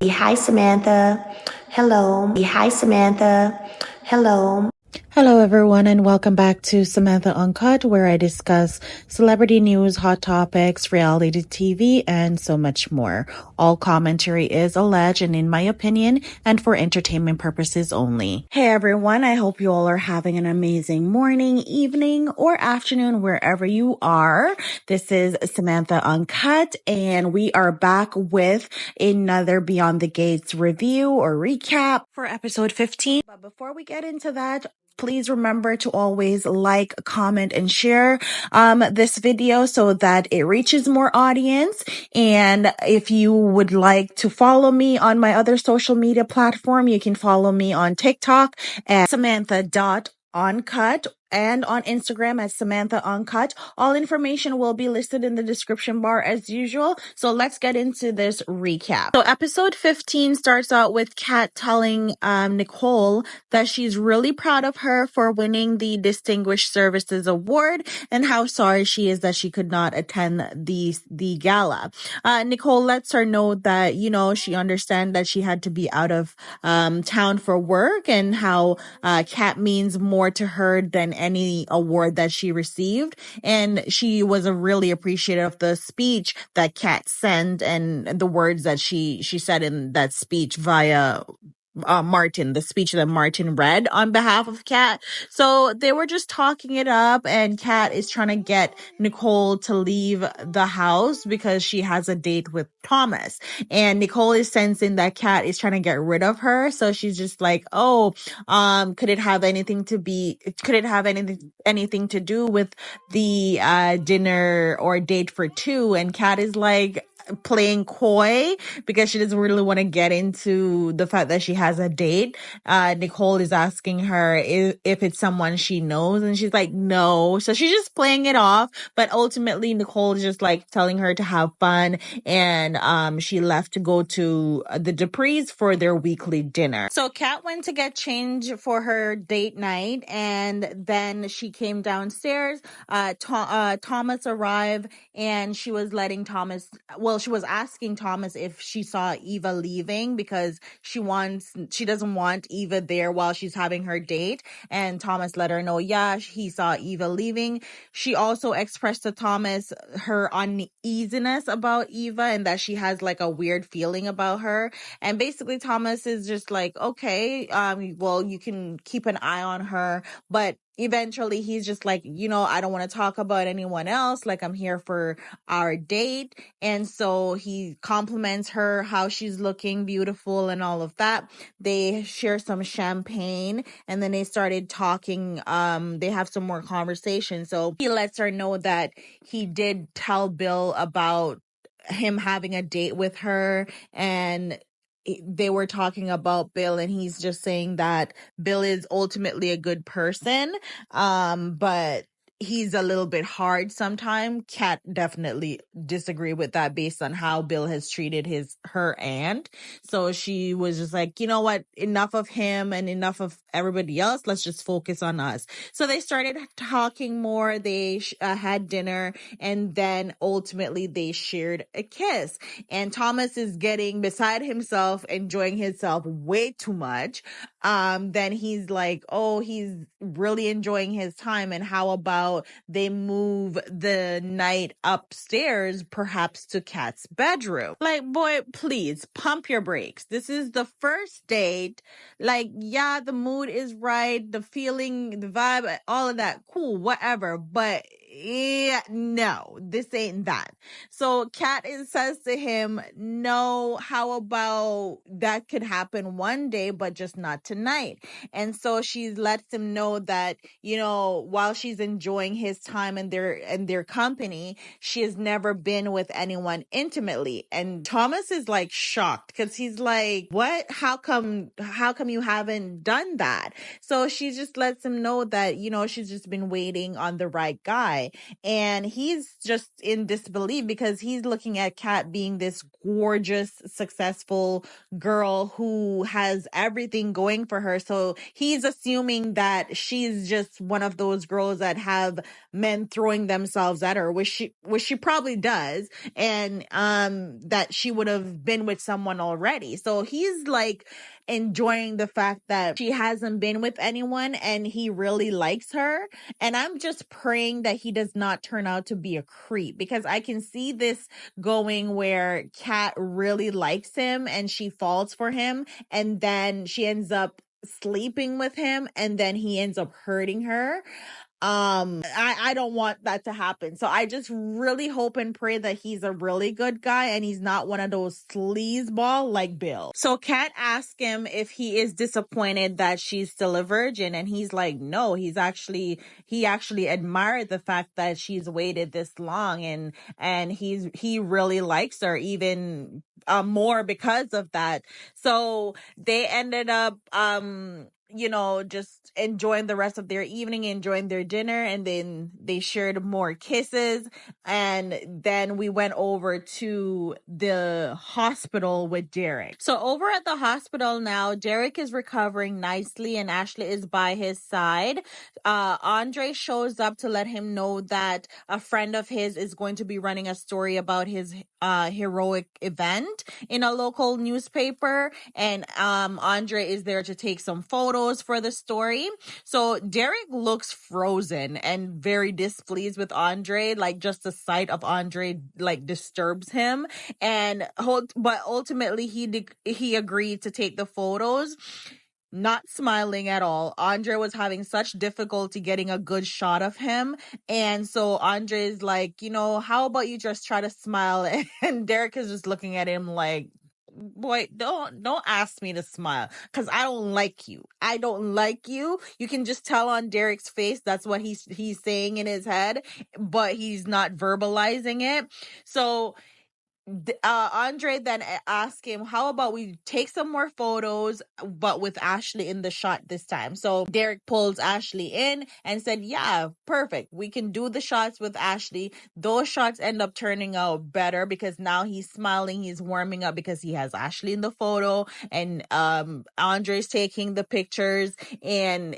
Hi, Samantha. Hello. Hi, Samantha. Hello. Hello, everyone, and welcome back to Samantha Uncut, where I discuss celebrity news, hot topics, reality TV, and so much more. All commentary is alleged and, in my opinion, and for entertainment purposes only. Hey, everyone. I hope you all are having an amazing morning, evening, or afternoon, wherever you are. This is Samantha Uncut, and we are back with another Beyond the Gates review or recap for episode 15. But before we get into that, please remember to always like, comment, and share this video so that it reaches more audience. And if you would like to follow me on my other social media platform, you can follow me on TikTok at Samantha.uncut and on Instagram at Samantha Uncut. All information will be listed in the description bar as usual. So let's get into this recap. So episode 15 starts out with Kat telling Nicole that she's really proud of her for winning the Distinguished Services Award and how sorry she is that she could not attend the gala. Nicole lets her know that, she understands that she had to be out of town for work and how Kat means more to her than any award that she received. And she was really appreciative of the speech that Kat sent and the words that she said in that speech via Martin, the speech that Martin read on behalf of Kat. So they were just talking it up, and Kat is trying to get Nicole to leave the house because she has a date with Thomas. And Nicole is sensing that Kat is trying to get rid of her. So she's just like, could it have anything to do with the dinner or date for two? And Kat is like playing coy because she doesn't really want to get into the fact that she has a date. Nicole is asking her if it's someone she knows, and she's like, no. So she's just playing it off, but ultimately Nicole is just like telling her to have fun, and she left to go to the Dupree's for their weekly dinner. So Kat went to get change for her date night, and then she came downstairs. Thomas arrived, and she was she was asking Thomas if she saw Eva leaving because she doesn't want Eva there while she's having her date. And Thomas let her know, yeah, he saw Eva leaving. She also expressed to Thomas her uneasiness about Eva and that she has like a weird feeling about her. And basically Thomas is just like, okay, well, you can keep an eye on her, but eventually he's just like, I don't want to talk about anyone else. Like, I'm here for our date. And so he compliments her, how she's looking beautiful and all of that. They share some champagne, and then they started talking. They have some more conversation. So he lets her know that he did tell Bill about him having a date with her, and they were talking about Bill, and he's just saying that Bill is ultimately a good person, but he's a little bit hard sometimes. Kat definitely disagree with that based on how Bill has treated her aunt. So she was just like, you know what, enough of him and enough of everybody else. Let's just focus on us. So they started talking more. They had dinner, and then ultimately they shared a kiss. And Thomas is getting beside himself, enjoying himself way too much. Then he's like, oh, he's really enjoying his time, and how about they move the night upstairs, perhaps to Kat's bedroom? Like, boy, please pump your brakes. This is the first date. Like, yeah, the mood is right, the feeling, the vibe, all of that, cool, whatever, but yeah, no, this ain't that. So Kat says to him, no, how about that could happen one day, but just not tonight? And so she lets him know that, while she's enjoying his time and their company, she has never been with anyone intimately. And Thomas is like shocked because he's like, what? How come you haven't done that? So she just lets him know that, she's just been waiting on the right guy. guy. And he's just in disbelief because he's looking at Kat being this gorgeous, successful girl who has everything going for her. So he's assuming that she's just one of those girls that have men throwing themselves at her, which she probably does, and that she would have been with someone already. So he's like enjoying the fact that she hasn't been with anyone and he really likes her. And I'm just praying that he does not turn out to be a creep, because I can see this going where Kat really likes him and she falls for him, and then she ends up sleeping with him, and then he ends up hurting her. I don't want that to happen. So I just really hope and pray that he's a really good guy and he's not one of those sleazeball like Bill. So Kat asked him if he is disappointed that she's still a virgin, and he's like, no, he actually admired the fact that she's waited this long, and he really likes her even more because of that. So they ended up just enjoying the rest of their evening, enjoying their dinner, and then they shared more kisses. And then we went over to the hospital with Derek. So over at the hospital now, Derek is recovering nicely and Ashley is by his side. Andre shows up to let him know that a friend of his is going to be running a story about his heroic event in a local newspaper, and Andre is there to take some photos for the story. So Derek looks frozen and very displeased with Andre. Like, just the sight of Andre like disturbs him, but ultimately he agreed to take the photos, not smiling at all. Andre was having such difficulty getting a good shot of him. And so Andre's like, how about you just try to smile? And Derek is just looking at him like, boy, don't ask me to smile, because I don't like you. I don't like you. You can just tell on Derek's face that's what he's saying in his head, but he's not verbalizing it. So Andre then asked him, how about we take some more photos, but with Ashley in the shot this time? So Derek pulls Ashley in and said, yeah, perfect. We can do the shots with Ashley. Those shots end up turning out better because now he's smiling, he's warming up because he has Ashley in the photo, and Andre's taking the pictures, and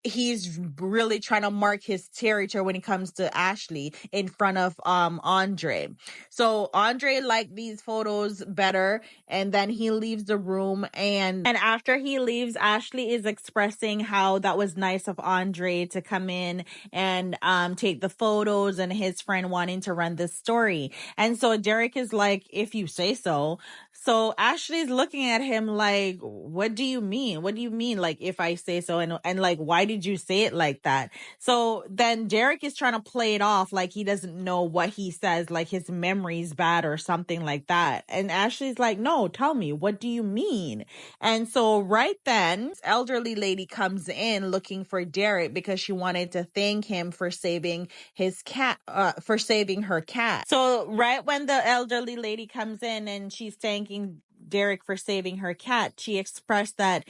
he's really trying to mark his territory when it comes to Ashley in front of Andre. So Andre liked these photos better, and then he leaves the room, and after he leaves, Ashley is expressing how that was nice of Andre to come in and take the photos, and his friend wanting to run this story. And so Derek is like, if you say so. So Ashley's looking at him like, what do you mean? What do you mean? Like, if I say so, and like, why did you say it like that? So then Derek is trying to play it off like he doesn't know what he says, like his memory's bad or something like that. And Ashley's like, no, tell me, what do you mean? And so right then, this elderly lady comes in looking for Derek because she wanted to thank him for saving his cat, for saving her cat. So right when the elderly lady comes in and she's thanking Derek for saving her cat, she expressed that,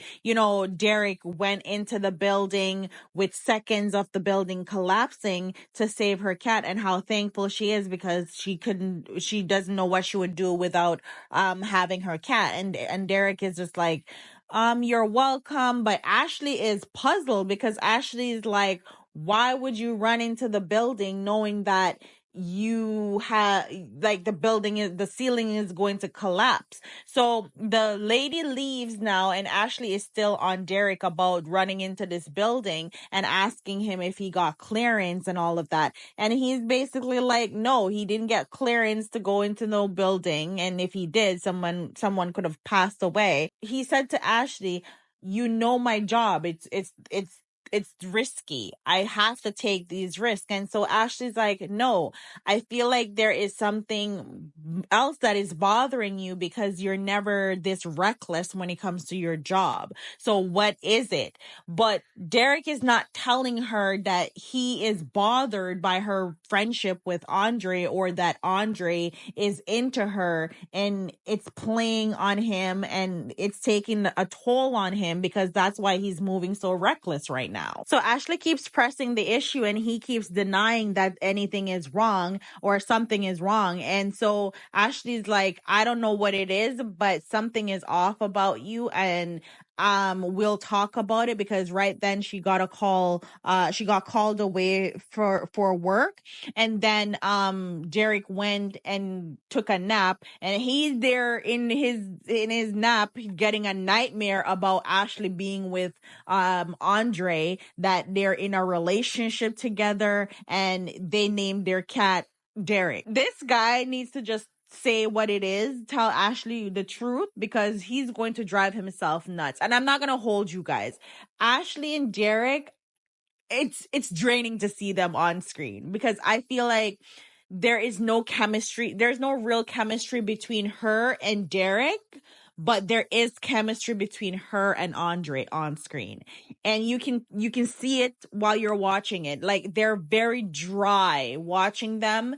Derek went into the building with seconds of the building collapsing to save her cat, and how thankful she is because she doesn't know what she would do without having her cat. And Derek is just like, you're welcome. But Ashley is puzzled because Ashley is like, why would you run into the building knowing that you have, like, the ceiling is going to collapse? So the lady leaves now, and Ashley is still on Derek about running into this building and asking him if he got clearance and all of that. And he's basically like, no, he didn't get clearance to go into no building. And if he did, someone could have passed away. He said to Ashley, my job. It's risky. I have to take these risks. And so Ashley's like, no, I feel like there is something else that is bothering you because you're never this reckless when it comes to your job. So what is it? But Derek is not telling her that he is bothered by her friendship with Andre, or that Andre is into her and it's playing on him and it's taking a toll on him, because that's why he's moving so reckless right now. now. So Ashley keeps pressing the issue and he keeps denying that anything is wrong or something is wrong. And so Ashley's like, I don't know what it is, but something is off about you, and we'll talk about it, because right then she got a call, she got called away for work. And then Derek went and took a nap, and he's there in his nap getting a nightmare about Ashley being with Andre, that they're in a relationship together, and they named their cat Derek. This guy needs to just say what it is, tell Ashley the truth, because he's going to drive himself nuts. And I'm not going to hold you guys. Ashley and Derek, it's draining to see them on screen, because I feel like there is no chemistry. There's no real chemistry between her and Derek, but there is chemistry between her and Andre on screen. And you can see it while you're watching it. Like, they're very dry watching them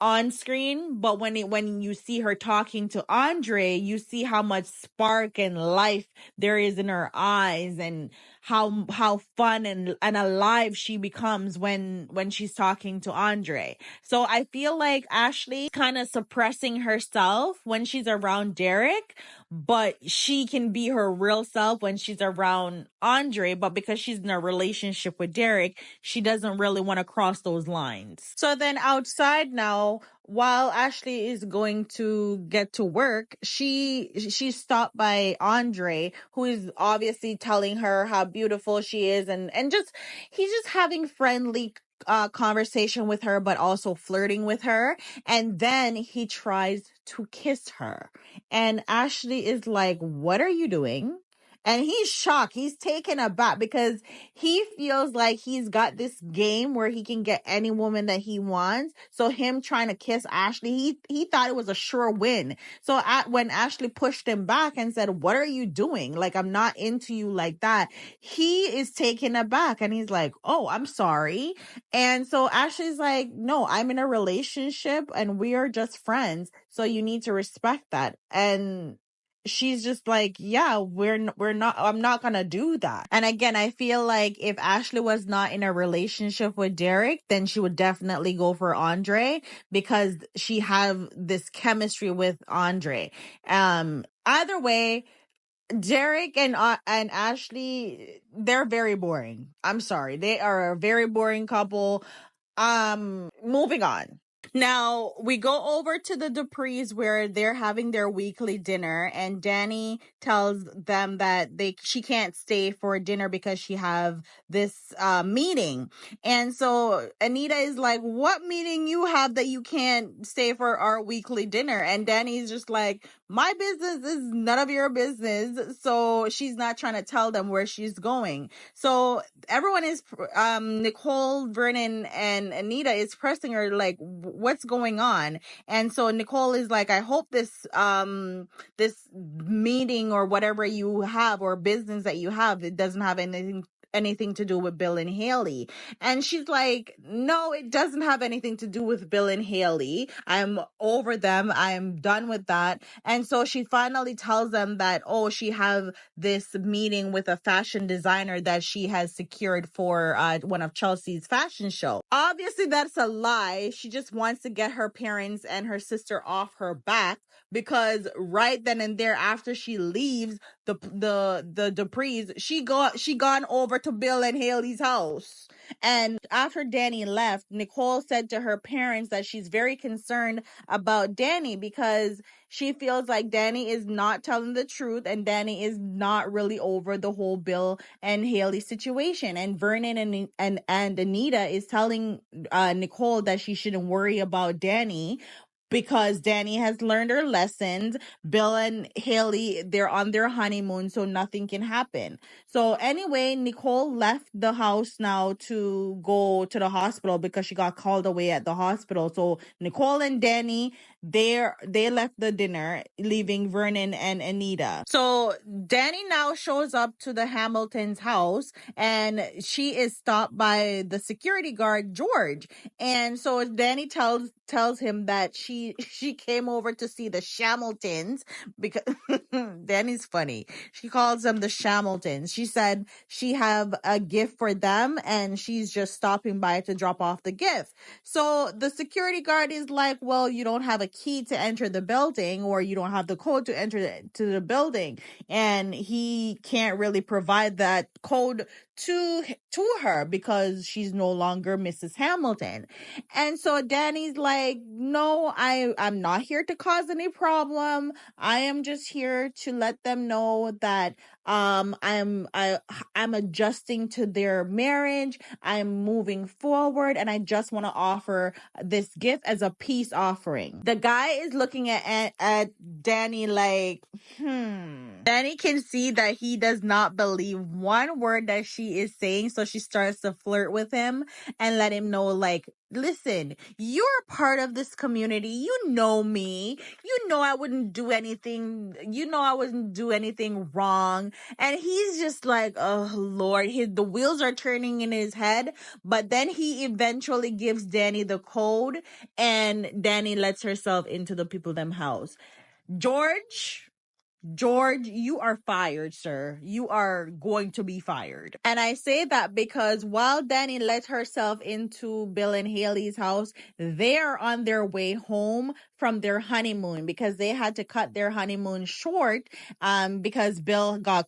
on screen, but when you see her talking to Andre, you see how much spark and life there is in her eyes, and how fun and alive she becomes when she's talking to Andre. So I feel like Ashley kind of suppressing herself when she's around Derek, but she can be her real self when she's around Andre. But because she's in a relationship with Derek, she doesn't really want to cross those lines. So then outside now, while Ashley is going to get to work, she's stopped by Andre, who is obviously telling her how beautiful she is, and just he's just having friendly conversation with her, but also flirting with her. And then he tries to kiss her, and Ashley is like, what are you doing? And he's shocked. He's taken aback, because he feels like he's got this game where he can get any woman that he wants. So him trying to kiss Ashley, he thought it was a sure win. So when Ashley pushed him back and said, what are you doing? Like, I'm not into you like that. He is taken aback, and he's like, oh, I'm sorry. And so Ashley's like, no, I'm in a relationship and we are just friends. So you need to respect that. And she's just like, yeah, we're not, I'm not gonna do that. And again, I feel like if Ashley was not in a relationship with Derek, then she would definitely go for Andre, because she have this chemistry with Andre. Either way, Derek and Ashley, they're very boring. I'm sorry, they are a very boring couple. Moving on. Now we go over to the Duprees, where they're having their weekly dinner, and Dani tells them that she can't stay for dinner because she have this meeting. And so Anita is like, what meeting you have that you can't stay for our weekly dinner? And Dani's just like, my business is none of your business. So she's not trying to tell them where she's going. So everyone is Nicole, Vernon, and Anita is pressing her like, what's going on? And so Nicole is like, I hope this meeting or whatever you have, or business that you have, it doesn't have anything to do with Bill and Haley. And she's like, no, it doesn't have anything to do with Bill and Haley. I'm over them. I'm done with that. And so she finally tells them that, oh, she have this meeting with a fashion designer that she has secured for one of Chelsea's fashion show. Obviously, that's a lie. She just wants to get her parents and her sister off her back, because right then and there, after she leaves the Duprees, she gone over to Bill and Haley's house. And after Dani left, Nicole said to her parents that she's very concerned about Dani, because she feels like Dani is not telling the truth, and Dani is not really over the whole Bill and Haley situation. And Vernon and Anita is telling Nicole that she shouldn't worry about Dani, because Dani has learned her lessons. Bill and Haley, they're on their honeymoon, so nothing can happen. So anyway, Nicole left the house now to go to the hospital, because she got called away at the hospital. So Nicole and Dani, they left the dinner, leaving Vernon and Anita. So Dani now shows up to the Hamilton's house, and she is stopped by the security guard George. And so Dani tells him that she came over to see the Shamiltons, because Dani's funny. She calls them the Shamiltons. She said she have a gift for them, and she's just stopping by to drop off the gift. So the security guard is like, well, you don't have a key to enter the building, or you don't have the code to enter to the building. And he can't really provide that code to her because she's no longer Mrs. Hamilton. And so Dani's like, no, I'm not here to cause any problem. I am just here to let them know that I'm adjusting to their marriage. I'm moving forward, and I just want to offer this gift as a peace offering. The guy is looking at Dani like, Dani can see that he does not believe one word that she is saying, so she starts to flirt with him and let him know, like, listen, you're a part of this community. You know me. You know I wouldn't do anything. You know I wouldn't do anything wrong. And he's just like, oh Lord, the wheels are turning in his head. But then he eventually gives Dani the code, and Dani lets herself into the people them house. George, you are fired, sir. You are going to be fired. And I say that because while Dani let herself into Bill and Haley's house, they're on their way home from their honeymoon, because they had to cut their honeymoon short because Bill got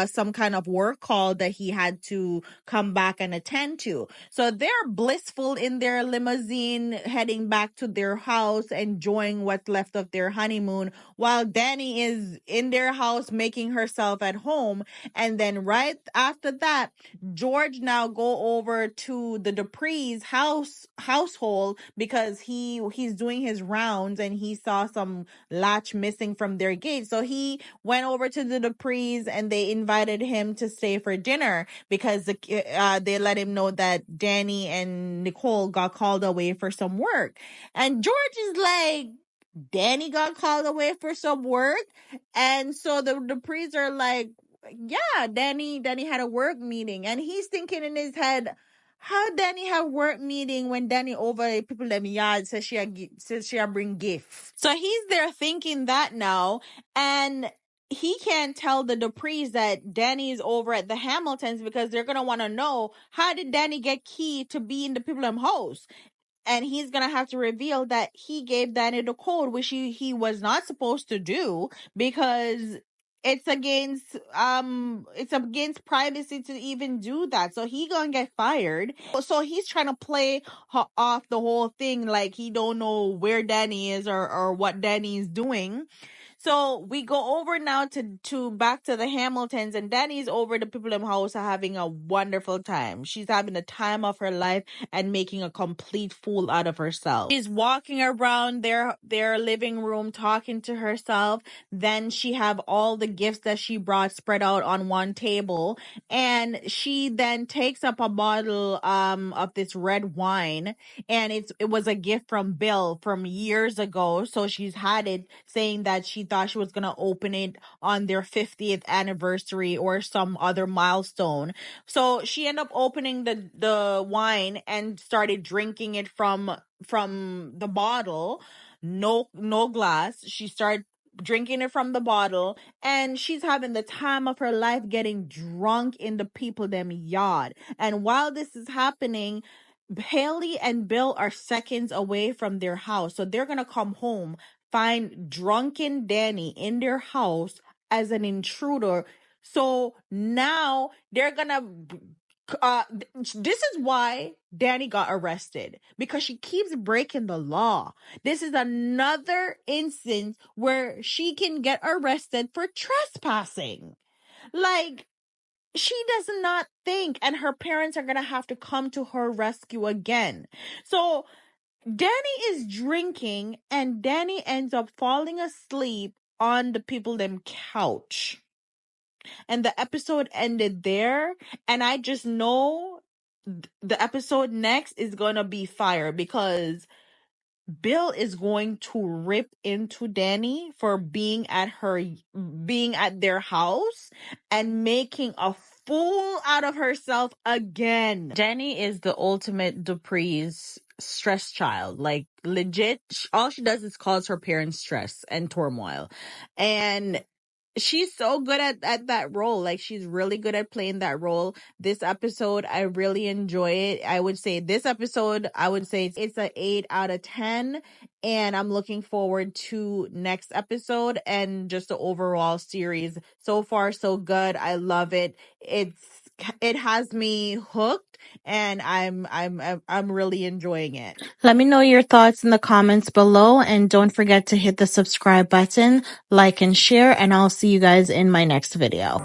some kind of work call that he had to come back and attend to. So they're blissful in their limousine, heading back to their house, enjoying what's left of their honeymoon, while Dani is in their house making herself at home. And then right after that, George now go over to the Dupree's household, because he's doing his rounds and he saw some latch missing from their gate. So he went over to the Dupree's, and they invited him to stay for dinner, because they let him know that Dani and Nicole got called away for some work. And George is like, Dani got called away for some work. And so the Duprees are like, yeah, Dani had a work meeting. And he's thinking in his head, how Dani have work meeting when Dani over people them yard says she bring gifts. So he's there thinking that now, and he can't tell the Duprees that Dani is over at the Hamiltons, because they're gonna want to know, how did Dani get key to be in the people them house? And he's gonna have to reveal that he gave Dani the code, which he was not supposed to do, because it's against privacy to even do that. So he gonna get fired. So he's trying to play off the whole thing like he don't know where Dani is, or what Dani is doing. So we go over now to back to the Hamiltons, and Dani's over the people in house are having a wonderful time. She's having the time of her life and making a complete fool out of herself. She's walking around their living room talking to herself. Then she have all the gifts that she brought spread out on one table, and she then takes up a bottle of this red wine, and it was a gift from Bill from years ago. So she's had it, saying that she thought she was gonna open it on their 50th anniversary or some other milestone. So she ended up opening the wine and started drinking it from the bottle. No glass. She started drinking it from the bottle, and she's having the time of her life, getting drunk in the people them yard. And while this is happening, Haley and Bill are seconds away from their house. So they're going to come home, find drunken Dani in their house as an intruder. So now they're going to this is why Dani got arrested, because she keeps breaking the law. This is another instance where she can get arrested for trespassing. Like, she does not think, and her parents are going to have to come to her rescue again. So Dani is drinking, and Dani ends up falling asleep on the people them couch. And the episode ended there, and I just know the episode next is going to be fire, because Bill is going to rip into Dani for being at their house and making a fool out of herself again. Dani is the ultimate Dupree's stress child. Like, legit, all she does is cause her parents stress and turmoil. And she's so good at that role. Like, she's really good at playing that role. This episode, I really enjoy it. I would say this episode, it's a 8 out of 10. And I'm looking forward to next episode and just the overall series. So far, so good. I love it. It has me hooked, and I'm really enjoying it. Let me know your thoughts in the comments below, and don't forget to hit the subscribe button, like and share, and I'll see you guys in my next video.